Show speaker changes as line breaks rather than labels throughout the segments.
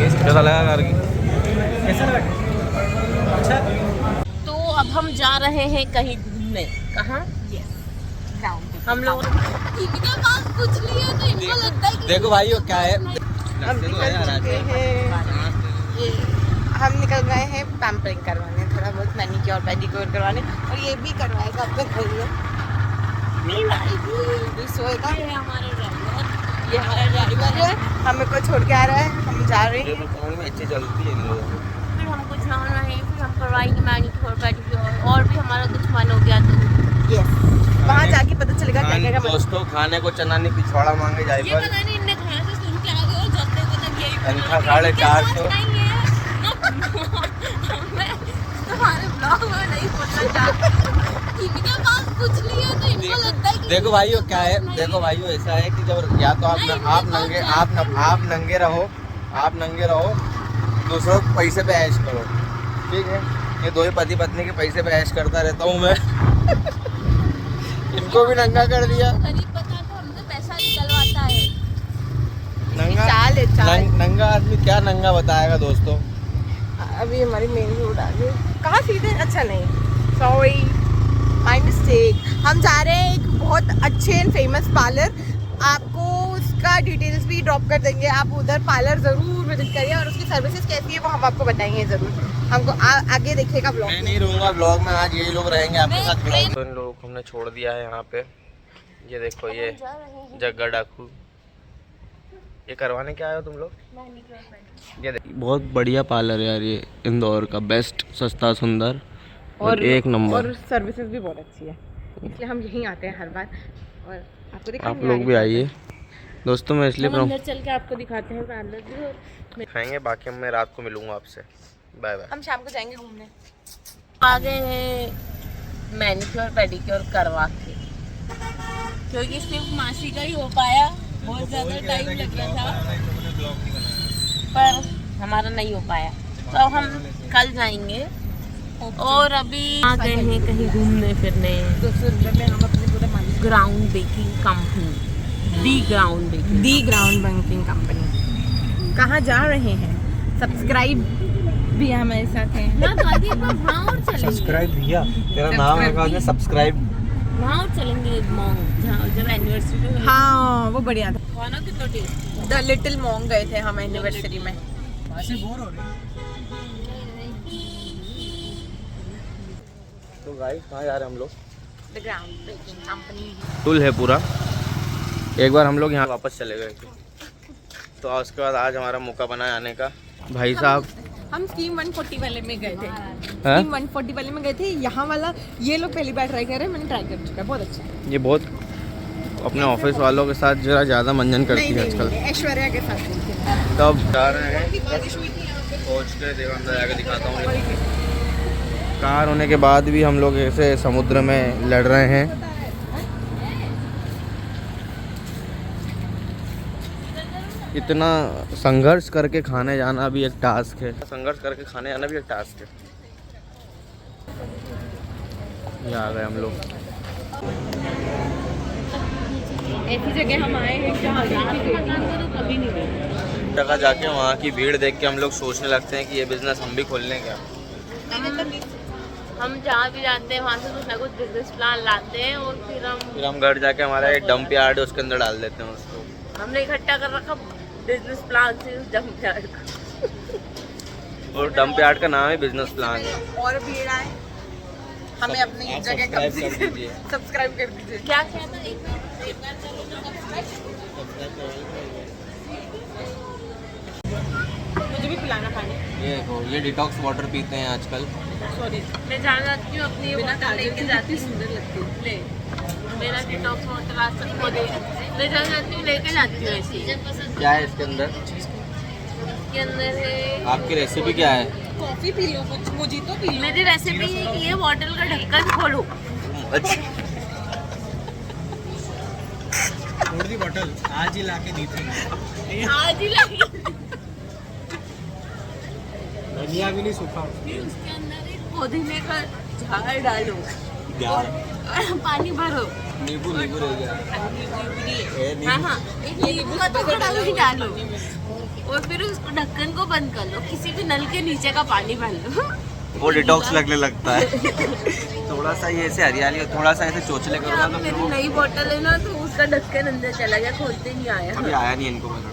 कैसा लगा करके?
कैसा लगा? अच्छा।
तो अब हम जा रहे हैं कहीं घूमने। कहाँ? हम लोग इनके पास कुछ नहीं है तो इनको लगता है कि
देखो भाई वो क्या है,
हम निकल गए हैं पैम्परिंग करवाने, थोड़ा बहुत मैनिक्योर पेडिक्योर करवाने, और ये भी करवाएगा अपने घर में। सोएगा।
ये हमारा ड्राइवर,
ये हमारा ड्राइवर है, हमें को छोड़ के आ रहा है, हम जा रहे हैं।
में अच्छी चलती है इन लोगों की।
फिर हमको जाना है, फिर हम करवाएंगे मैनिक्योर पेडिक्योर, और भी हमारा कुछ मन हो गया तो
यस, वहाँ जाके पता चलेगा क्या क्या का
दोस्तों खाने को चना नहीं पिछवाड़ा मांगे जाए
ये
पर
पता नहीं इनने कहाँ से सुन के आ गए और जाते को तक यही
तनख्वाह 450।
तुम्हारे ब्लॉग में नहीं बोलना चाहते, इनके पास कुछ नहीं है तो इनको लगता है कि
देखो भाई वो क्या है, देखो भाई वो ऐसा है कि जब या तो आप नंगे रहो, दूसरों को पैसे पे ऐश करो, ठीक है। ये दो ही पति पत्नी के पैसे पे ऐश करता रहता हूँ मैं। इनको भी नंगा कर दिया।
गरीब बता तो हमसे पैसा निकलवाता है।
नंगा
चाल है, चाल।
नंगा आदमी क्या नंगा बताएगा दोस्तों।
अभी हमारी मेन रोड आ गई। कहाँ सीधे? अच्छा नहीं, सॉरी, माय मिस्टेक। हम जा रहे हैं एक बहुत अच्छे एंड फेमस पार्लर, आपको उसका डिटेल्स भी ड्रॉप कर देंगे, आप उधर पार्लर ज़रूर विजिट करिए, और उसकी सर्विसेज कैसी है वो हम आपको बताएंगे ज़रूर। हमको आगे देखिएगा ब्लॉग।
मैं नहीं रहूँगा ब्लॉग में, आज यही लोग रहेंगे आपके साथ ब्लॉग। तो इन लोगों को हमने छोड़ दिया है यहाँ पे। ये देखो ये जग्गा डाकू, ये करवाने क्या आए हो तुम लोग? ये बहुत बढ़िया पार्लर है यार, ये इंदौर का बेस्ट, सस्ता सुंदर और एक नंबर,
और सर्विसेज भी बहुत अच्छी है, इसलिए हम यहीं आते हैं हर बार। और आपको दिखाएंगे,
आप लोग भी आइए दोस्तों। मैं इसलिए
अंदर चल के आपको दिखाते हैं पार्लर भी।
खाएंगे, बाकी मैं रात को मिलूंगा आपसे। Bye bye.
हम शाम को जाएंगे घूमने।
आ गए हैं मैनिक्योर पेडिक्योर करवा के, क्योंकि सिर्फ मासी का ही हो पाया, बहुत ज़्यादा टाइम लग रहा था पर हमारा नहीं हो पाया, तो अब हम कल जाएंगे। और अभी आ गए हैं कहीं घूमने फिरने।
200 रुपये में हम अपने पूरे मालिक
ग्राउंड बेकिंग कंपनी, दी ग्राउंड
बैंकिंग कंपनी। कहाँ जा रहे हैं? सब्सक्राइब भी हमारे साथ हैं।
सब्सक्राइब भैया,
तेरा नाम है क्या? सब्सक्राइब।
वहाँ और चलेंगे मॉन्ग, जब एनिवर्सरी।
हाँ वो बढ़िया था,
खाना कितना टेस्ट।
द लिटिल मॉन्ग गए थे हम एनिवर्सरी में।
ऐसे बोर हो रहे हैं।
तो गाइस कहाँ जा रहे हैं हम लोग?
The ground baking company.
Tool है पूरा। एक बार हम लोग यहाँ वापस चले गए थे, तो उसके बाद आज हमारा मौका बना है आने का। भाई साहब
हम स्कीम 140 वाले में गए थे।
हाँ?
स्कीम 140 वाले में गए थे। यहाँ वाला ये लोग पहली बार ट्राई कर रहे हैं, मैंने ट्राई कर चुका है, बहुत अच्छा है।
ये बहुत अपने ऑफिस वालों के साथ जरा ज़्यादा मंजन करती है आजकल।
ऐश्वर्या के साथ गए थे।
तब जा रहे हैं,
बारिश हुई थी यहाँ पे।
पहुँच के देखो अंदर जाके दिखाता हूँ। कार होने के बाद भी हम लोग ऐसे समुद्र में लड़ रहे हैं। इतना संघर्ष करके खाने जाना भी एक टास्क है, संघर्ष करके खाने जाना भी एक टास्क है। ये आ गए हम लोग।
ऐसी जगह हम आए हैं जहाँ
कभी नहीं गए।
जगह जाके वहाँ की भीड़ देख के हम लोग सोचने लगते हैं कि ये बिजनेस हम भी खोल लें क्या।
हम जहाँ भी जाते हैं वहाँ से कुछ ना कुछ बिजनेस प्लान लाते हैं, और फिर
हम घर जाके हमारा एक डंप यार्ड है उसके अंदर डाल देते हैं उसको।
हमने इकट्ठा कर रखा बिजनेस प्लान से उस डंप यार्ड का।
और डंप यार्ड का नाम है बिजनेस प्लान।
और भीड़ आए, हमें अपनी जगह सब्सक्राइब कर दीजिए।
क्या क्या था एक बार चलो
मुझे भी पिलाना पानी।
ये देखो, ये डिटॉक्स वाटर पीते हैं आजकल।
सॉरी,
मैं जान जाती हूँ अपनी बोतल लेके जाती हूँ।
सुंदर लगती है।
ले मेरा डिटॉक्स वाटर आज सबको दे, मैं जान जाती हूँ लेके जाती हूँ ऐसे ही।
क्या है इसके अंदर?
इसके अंदर है,
आपकी रेसिपी क्या है?
कॉफी पी लो, कुछ मोजितो पी लो।
मेरी रेसिपी है कि ये बॉटल का ढक्कन खोलो।
अच्छा,
छोड़ दी बॉटल, आज ही लाके दी थी।
आज ही लगी।
धनिया भी नहीं सूखा।
फिर उसके अंदर एक पुदीने का झाड़ डालो और पानी भरो।
नींबू नींबू रह गया।
हाँ हाँ, एक नींबू का टुकड़ा भी डालो। और फिर उसको ढक्कन को बंद कर लो, किसी भी नल के नीचे का पानी भर लो।
वो डिटॉक्स लगने लगता है। थोड़ा सा ये ऐसे हरियाली और थोड़ा सा ऐसे चोचले करो ना तो फिर
मेरी
वो
नई बोतल है ना, तो उसका ढक्कन अंदर चला गया, खोलते नहीं आया।
अभी आया नहीं इनको पता।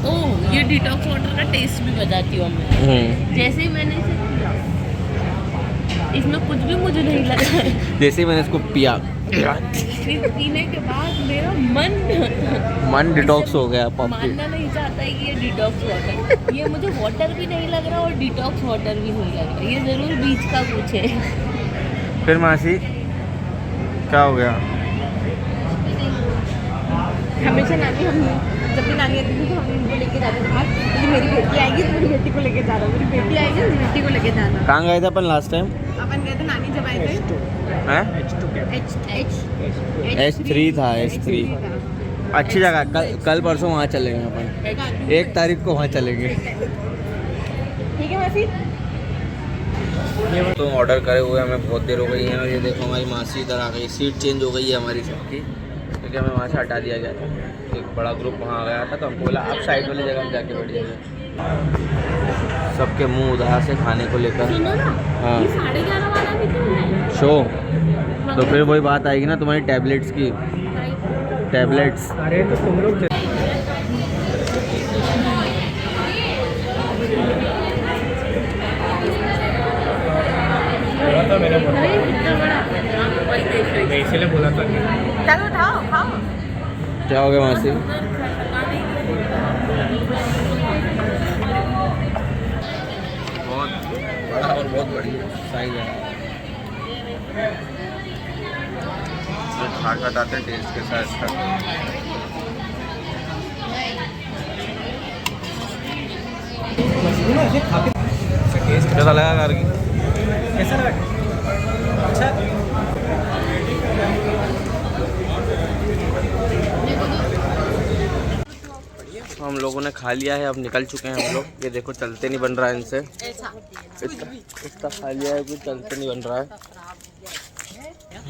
ओह, ये डिटॉक्स वाटर का टेस्ट भी बताती हूँ मैं। जैसे ही मैंने इसे पिया, इसमें कुछ भी मुझे नहीं लगा है।
जैसे ही मैंने इसको पिया
फिर पीने के बाद मेरा मन
डिटॉक्स हो गया
मानना नहीं चाहता है कि ये डिटॉक्स वाटर, ये मुझे वाटर भी नहीं लग रहा और डिटॉक्स वाटर भी नहीं लग रहा, ये जरूर बीच का कुछ है।
फिर मासी क्या हो गया?
हमेशा नानी, हम जब भी नानी आती थी तो हम इनको लेके जाते थे बाहर, क्योंकि मेरी बेटी आएगी तो मेरी बेटी को लेके जाना, मेरी बेटी आएगी तो मेरी बेटी को लेके जाना।
कहाँ गए थे अपन लास्ट टाइम?
अपन गए थे नानी जब आए थे।
हैं? H3 था, H3 अच्छी जगह। कल परसों वहाँ चलेंगे अपन, 1 तारीख को वहाँ चलेंगे।
ठीक है मासी।
तो ऑर्डर करे हुए हमें बहुत देर हो गई है और ये देखो हमारी मासी इधर आ गई। सीट चेंज हो गई है हमारी सबकी, क्योंकि हमें वहाँ से हटा दिया गया था। एक बड़ा ग्रुप वहाँ आ गया था तो हमको बोला आप साइड वाली जगह में जाके बैठ जाइए। सबके मुंह उदास है खाने को लेकर। हाँ,
11:30 वाला भी तो है।
शो तो फिर वही बात आएगी ना तुम्हारी टैबलेट्स की। टैबलेट्स
अरे तो तुम लोग मैंने इसीलिए बोला था कि
चलो उठाओ, खाओ।
क्या हो गया मासी? बहुत बड़ा और बहुत बड़ी साइज है। खा कर बताते हैं टेस्ट के साथ इसका। कैसा लगा करके?
कैसा लगा? अच्छा।
हम लोगों ने खा लिया है, अब निकल चुके हैं हम लोग। ये देखो चलते नहीं बन रहा है इनसे, इतना खा लिया है कि चलते नहीं बन रहा है।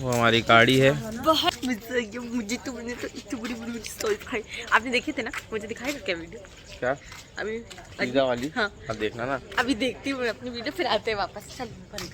वो हमारी गाड़ी है।
बहुत मजा आ गया मुझे तो, मैंने तो इतनी बड़ी बड़ी स्टोरी दिखाई। आपने देखे थे ना, मुझे दिखाई था क्या वीडियो?
क्या?
अभी
पिज़्ज़ा वाली?
हाँ,
अब देखना ना।
अभी देखती हूँ मैं अपनी वीडियो, फिर आते हैं वापस। चल बंद।